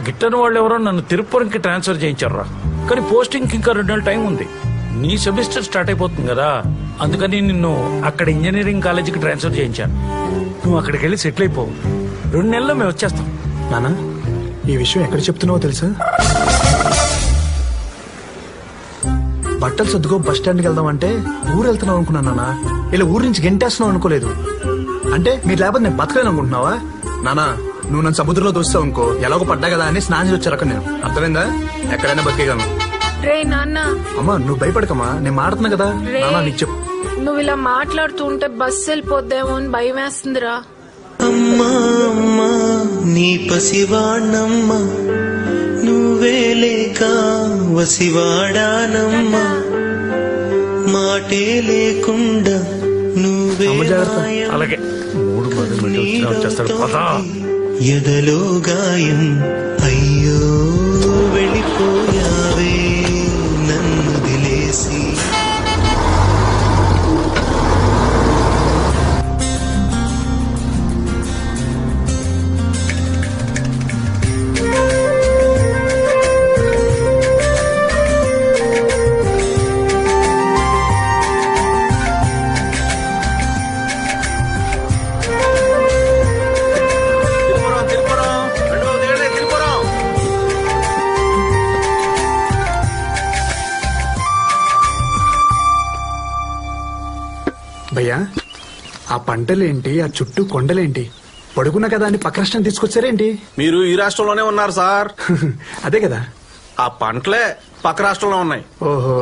గిట్టని వాళ్ళు ఎవరో నన్ను తిరుపతికి ట్రాన్స్ఫర్ చేయించారా, కానీ పోస్టింగ్ ఇంకా 2 నెలలు టైం ఉంది. నీ సెమిస్టర్ స్టార్ట్ అయిపోతుంది కదా, అందుకని నిన్ను అక్కడ ఇంజనీరింగ్ కాలేజీకి ట్రాన్స్ఫర్ చేయించాను. నువ్వు అక్కడికి వెళ్ళి సెటిల్ అయిపోవు. 2 నెలల్లో మేము వచ్చేస్తాం. నానా, ఈ విషయం ఎక్కడ చెప్తున్నావో తెలుసా? బట్టలు సర్దుకో బస్ స్టాండ్కి వెళ్దాం అంటే ఊరు వెళ్తున్నావు అనుకున్నాను నానా. ఇలా ఊరు నుంచి గెంటేస్తున్నావు అనుకోలేదు. అంటే మీరు లేకపోతే నేను బతకలేను అనుకుంటున్నావా? నానా, నువ్వు నన్ను సముద్రంలో దోస్తావు అనుకో, ఎలాగో పడ్డా కదా అని స్నానం చేసి వచ్చారు అక్కడ. నేను అర్థమైందా? ఎక్కడైనా బతికేగాను. రే నాన్న, అమ్మా నువ్వు భయపడకమ్మా, నేను మాడుతున్నా కదా. నానా నీకు చెప్పు. నువ్వు ఇలా మాట్లాడుతూ ఉంటే బస్సు వెళ్ళిపోద్దేమో అని భయం వేస్తుందిరా. అమ్మా అమ్మా నీ పసివాణమ్మా, నువ్వే లేక వసివాడానమ్మా, మాటే లేకుండా నువ్వే అలాగే 3 మంది వచ్చేస్తాడు. ఎదలో గాయం అయ్యో వెళ్ళిపోయావే నన్ను దిలేసి. భయ్యా, ఆ పంటలేంటి, ఆ చుట్టూ కొండలేంటి, పడుకున్నా కదా అని పక్క రాష్ట్రం తీసుకొచ్చారేంటి? మీరు ఈ రాష్ట్రంలోనే ఉన్నారు సార్. అదే కదా. ఆ పంటలే పక్క రాష్ట్రంలో ఉన్నాయి. ఓహో,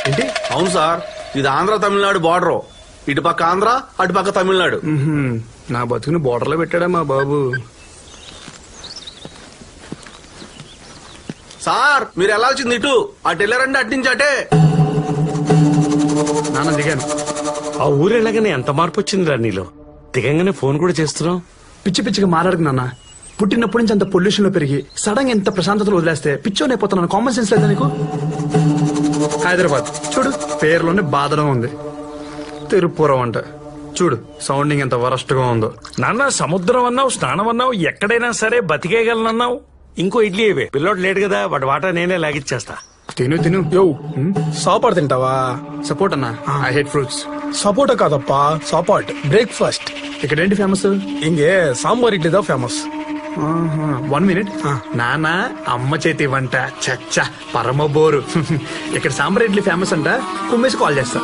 ఏంటి? అవును సార్, ఇది ఆంధ్ర తమిళనాడు బార్డర్. ఇటు పక్క ఆంధ్ర, అటు పక్క తమిళనాడు. నా బతుకుని బోర్డర్లో పెట్టాడా మా బాబు. సార్ మీరు వెళ్ళాల్సింది ఇటు, అటు వెళ్ళారంటే అటు నుంచి అటే. నాన్న దిగాను. ఆ ఊరు వెళ్ళగానే ఎంత మార్పు వచ్చిందిరా నీలో. దిగంగానే ఫోన్ కూడా చేస్తున్నావు. పిచ్చి పిచ్చిగా మాట్లాడుకు నాన్న. పుట్టినప్పటి నుంచి అంత పొల్యూషన్ లో పెరిగి సడన్ గా ఎంత ప్రశాంతతలో వదిలేస్తే పిచ్చోనే అయిపోతున్నాను. కామన్ సెన్స్ లేదా నీకు? హైదరాబాద్ చూడు, పేరులోనే బాధలో ఉంది. తిరుపురం అంట చూడు, సౌండింగ్ ఎంత వరస్ట్ గా ఉందో. నాన్న, సముద్రం అన్నావు, స్నానం అన్నావు, ఎక్కడైనా సరే బతికేయగలనన్నావు. ఇంకో ఇడ్లీ ఇవే, పిల్లోడు లేడు కదా, వాటి వాటా నేనే లాగిచ్చేస్తా. తిను తిను. యో సాపాడు తింటావా? సపోర్ట్ అన్నా, ఐ హేట్ ఫ్రూట్స్. సపోటా కాదప్పా, సాపాట్ బ్రేక్ఫాస్ట్. ఇక్కడ ఏంటి ఫేమస్? ఇంగే సాంబార్ ఇడ్లీ దా ఫేమస్. 1 minute. నానా, అమ్మ చేతి వంట చచ్చా పరమ బోరు. ఇక్కడ సాంబార్ ఇడ్లీ ఫేమస్ అంట, కుమ్మేసి కాల్ చేస్తా.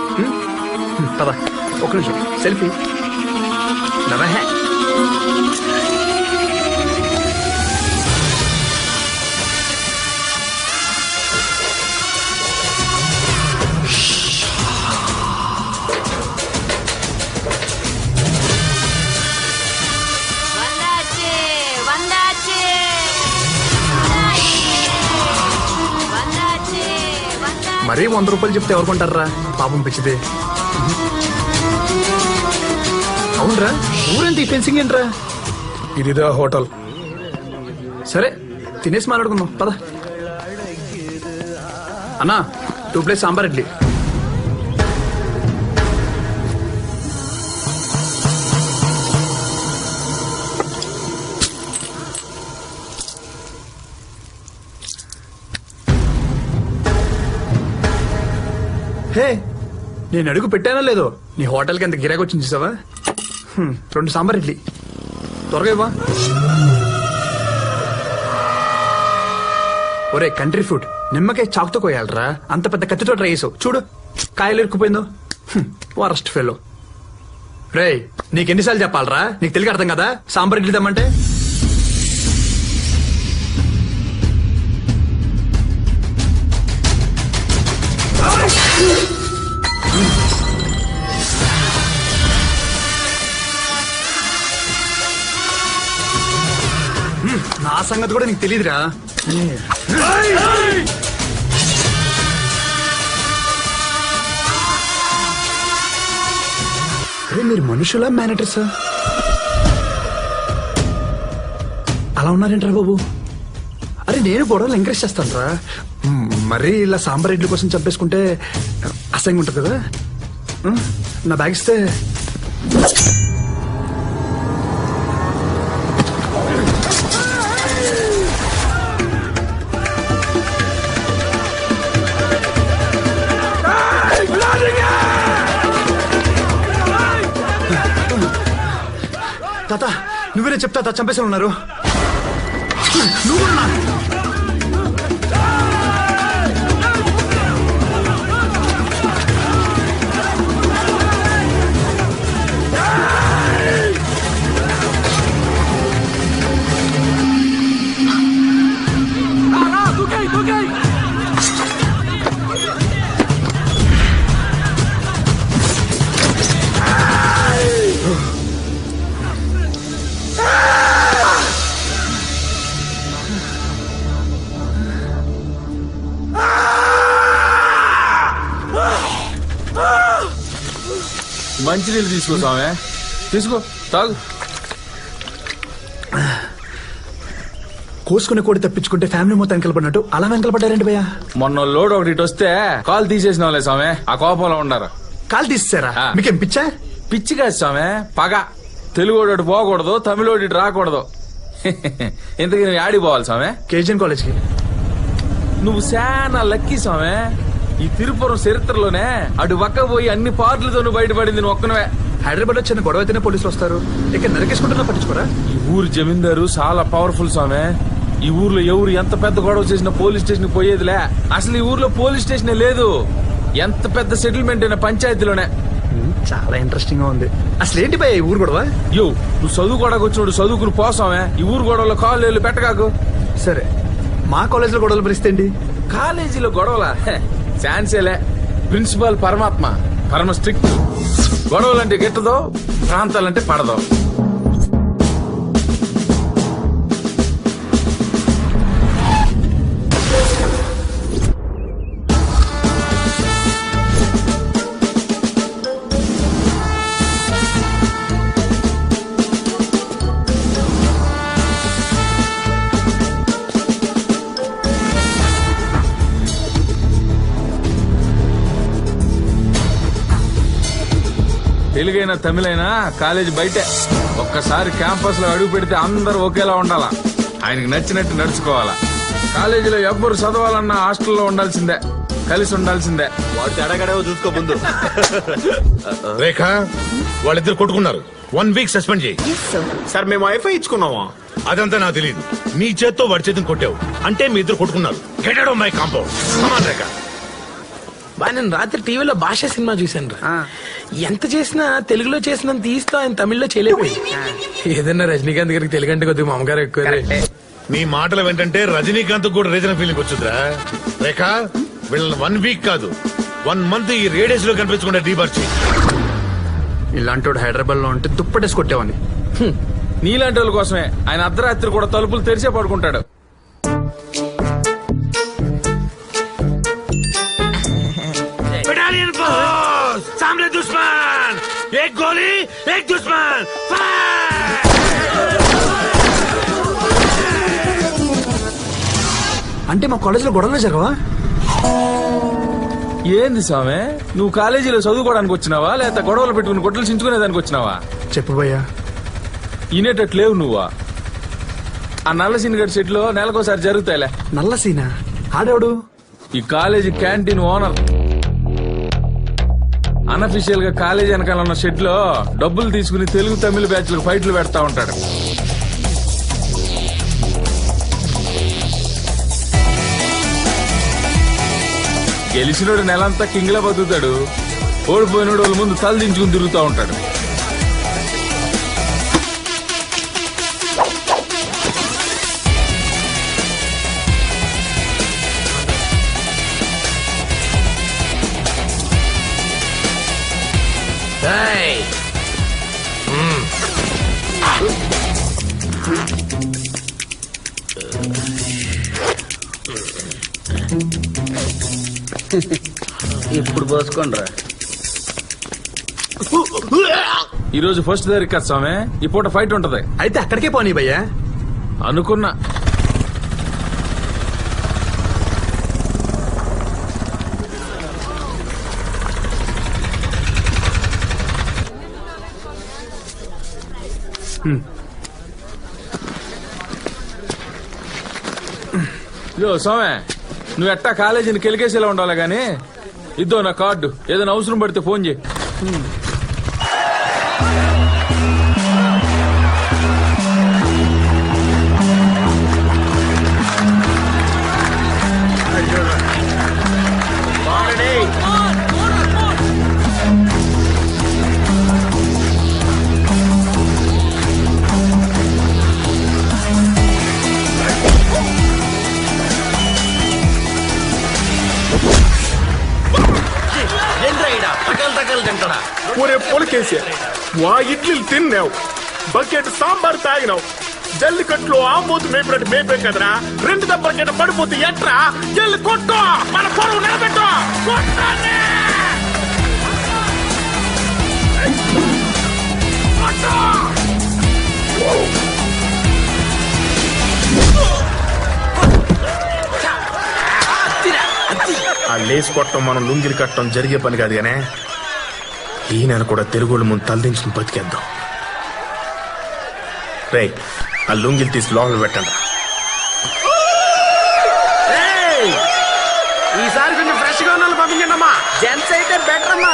పదా, ఒక నిమిషం సెల్ఫీ. నవహే. మరీ 100 రూపాయలు చెప్తే ఎవరు కొంటారా? పాపం పిచ్చిదే. అవునరా, ఊరంతా ఈ ఫెన్సింగ్ ఏంట్రా? ఇదిదా హోటల్. సరే తినేసి మాట్లాడుకుందాం పద. అన్నా, 2 ప్లేట్స్ సాంబార్ ఇడ్లీ. హే, నేను అడుగు పెట్టానో లేదో నీ హోటల్కి ఎంత గిరాకి వచ్చింది చూసావా? 2 సాంబార్ ఇడ్లీ త్వరగా ఇవ్వా. ఒరే కంట్రీ ఫుడ్, నిమ్మకాయ చాకుతో కోయాలరా, అంత పెద్ద కత్తితో ట్రై చేసావు చూడు, కాయలు ఇరుక్కుపోయిందో. Worst fellow. రే, నీకెన్నిసార్లు చెప్పాలరా, నీకు తెలియక అర్థం కదా సాంబార్ ఇడ్లీ తెమ్మంటే? నా సంగతి కూడా నీకు తెలీదురా. అరే మీరు మనుషులా మేనేటర్సా? అలా ఉన్నారేంట్రా బాబు? అరే నేను గొడవలు ఎంకరేజ్ చేస్తాను రా, మరీ ఇలా సాంబార్ ఇడ్లీ కోసం చంపేసుకుంటే అసహ్యంగా ఉంటుంది కదా. నా బ్యాగ్ ఇస్తే. చెప్తా చంపేసి ఉన్నారు. నువ్వు కూడా నా- మంచినీళ్ళు తీసుకో స్వామి, తీసుకో తాగు. కోసుకునే కోడి తప్పించుకుంటే ఫ్యామిలీ మొత్తం వెనకలపడినట్టు అలా వెనకలపడ్డారండి భయ్యా. మొన్న లోడ్ ఒకటి ఇటు వస్తే కాలు తీసేసిన వాళ్ళే స్వామి, ఆ కోపంలో ఉండారు. కాలు తీసేసారా? ఆ. మీకేం పిచ్చా? పిచ్చి కాదు స్వామి, పగ. తెలుగోడు పోకూడదు, తమిళోడి రాకూడదు. ఇంతకీ నువ్వు ఆడిపోవాలి స్వామి. కేజీఎన్ కాలేజ్కి. నువ్వు శానా లక్కీ స్వామి. ఈ తిరుపురం చరిత్రలోనే అటు పక్క పోయి అన్ని పార్టీలతో నువ్వు బయటపడింది నువ్వు ఒక్కనవే. హైదరాబాద్ లో చిన్న గొడవ అయితేనే పోలీసులు వస్తారు, ఇక్కడ నరికేసుకుంటున్నా పట్టించుకోరా? ఈ ఊరు జమీందారు చాలా పవర్ఫుల్ స్వామి. ఈ ఊర్లో ఎవరు ఎంత పెద్ద గొడవ చేసినా పోలీస్ స్టేషన్ పోయేదిలే. అసలు ఈ ఊర్లో పోలీస్ స్టేషన్ లేదు. ఎంత పెద్ద సెటిల్మెంట్ అయినా పంచాయతీలోనే. చాలా ఇంట్రెస్టింగ్ గా ఉంది. అసలు ఏంటి భయ్యా ఈ ఊరు గొడవ? యో, నువ్వు చదువుకోవడానికి వచ్చినోడు చదువుకుని పోసామే. ఈ ఊరు గొడవలో కాళ్ళు పెట్టగాకు. సరే, మా కాలేజ్ లో గొడవలు పరిస్థితి ఏంటి? కాలేజీలో గొడవలా? ఛాన్సేలే. ప్రిన్సిపాల్ పరమాత్మ, పరమ స్ట్రిక్ట్. గొడవలంటే గిట్టదో, ప్రాంతాలంటే పడదో. తెలుగైనా తమిళైనా కాలేజీ బయటే. ఒక్కసారి క్యాంపస్ లో అడుగు పెడితే అందరూ ఒకేలా ఉండాలా. ఆయనకి నచ్చినట్టు నడుచుకోవాలా. కాలేజీలో ఎవ్వరు చదవాలన్నా హాస్టల్లో ఉండాల్సిందే, కలిసి ఉండాల్సిందే. వాడు తేడాగడేవో చూసుకో ముందు. రేఖ, వాళ్ళిద్దరు కొట్టుకున్నారు. 1 వీక్ సస్పెండ్ చేయి. సార్ మేము వైఫై ఇచ్చుకున్నావా? అదంతా నాకు తెలియదు. నీ చేత్తో వాడి చేతిని కొట్టావు అంటే మీ ఇద్దరు కొట్టుకున్నారు. Get out of my compound. Rekha, బా నేను రాత్రి టీవీలో భాష సినిమా చూశాను రా. ఎంత చేసినా తెలుగులో చేసినంత తీస్తా ఆయన తమిళ్లో చేయలేకపోయి. ఏదన్నా రజనీకాంత్ గారికి తెలుగు అంటే కొద్దిగా మామగారు ఎక్కువ. నీ మాటలు ఏంటంటే రజనీకాంత్ కూడా రీజనల్ ఫీలింగ్ వచ్చిందిరా. రేఖ, వీళ్ళని 1 వీక్ కాదు 1 మంత్ ఈ రేడియస్ లో కనిపించకుండా డీబార్ చేయి. ఇలాంటి హైదరాబాద్ లో ఉంటే దుప్పటేసి కొట్టేవాని. నీలాంటి వాళ్ళ కోసమే ఆయన అర్ధరాత్రి కూడా తలుపులు తెరిచే పడుకుంటాడు. बटालियन फोर्स, सामने दुश्मन, एक गोली एक दुश्मन, फायर! అంటే మా కాలేజ్ లో గొడవలు జరగవా? ఏంది స్వామి, నువ్వు కాలేజీలో చదువుకోవడానికి వచ్చినావా లేక గొడవలు పెట్టుకుని గొడ్డలు చించుకునేదానికి వచ్చినావా? చెప్పు భయ్యా. ఇనేటట్లేవు నువ్వా. ఆ నల్ల సినిగడ్ సెట్ లో నెలకోసారి జరుగుతాయిలే. నల్ల సీనా? ఆడేవాడు? ఈ కాలేజీ క్యాంటీన్ ఓనర్. అన్అఫీషియల్ గా కాలేజీ వెనకాల ఉన్న షెడ్ లో డబ్బులు తీసుకుని తెలుగు తమిళ బ్యాచ్లకు ఫైట్లు పెడతా ఉంటాడు. గెలిచినోడు నెలంతా కింగ్లా బతుకుతాడు, ఓడిపోయినోడు వాళ్ళ ముందు తల దించుకుని తిరుగుతూ ఉంటాడు. ఇప్పుడు పోసుకోండిరా. ఈ రోజు ఫస్ట్ తారీఖు కదా స్వామి, ఈ పూట ఫైట్ ఉంటది. అయితే అక్కడికే పోనీ భయ్యా. అనుకున్నా. యో స్వామి, నువ్వు ఎట్టా కాలేజీని కెలికేసేలా ఉండాలి గాని, ఇద్దో నా కార్డు, ఏదైనా అవసరం పడితే ఫోన్ చేయి. ఒరే పొలకేసే వా ఇడ్లీలు తిన్నావు బకెట్ సాంబార్ తాగినావు జల్లికట్లో ఆంబోతు మేపినట్టు మేపే కదరా 2 దెబ్బల కింద పడిపోతే ఎట్రా జల్లి కొట్టు మన పొడవు నిలబెట్టు కొట్టాలి. ఆ లేస్ కొట్టడం మనం లుంగిలు కట్టడం జరిగే పని కాదు గానే ఈయన కూడా తెలుగుల ముందు తలదించుకుని బతికేద్దాం. రే ఆ లుంగిలు తీసి లోపల పెట్టండి. ఈసారి కొంచెం ఫ్రెష్ గా ఉన్న పంపించండి అమ్మా. జెంట్స్ అయితే బెటర్ అమ్మా.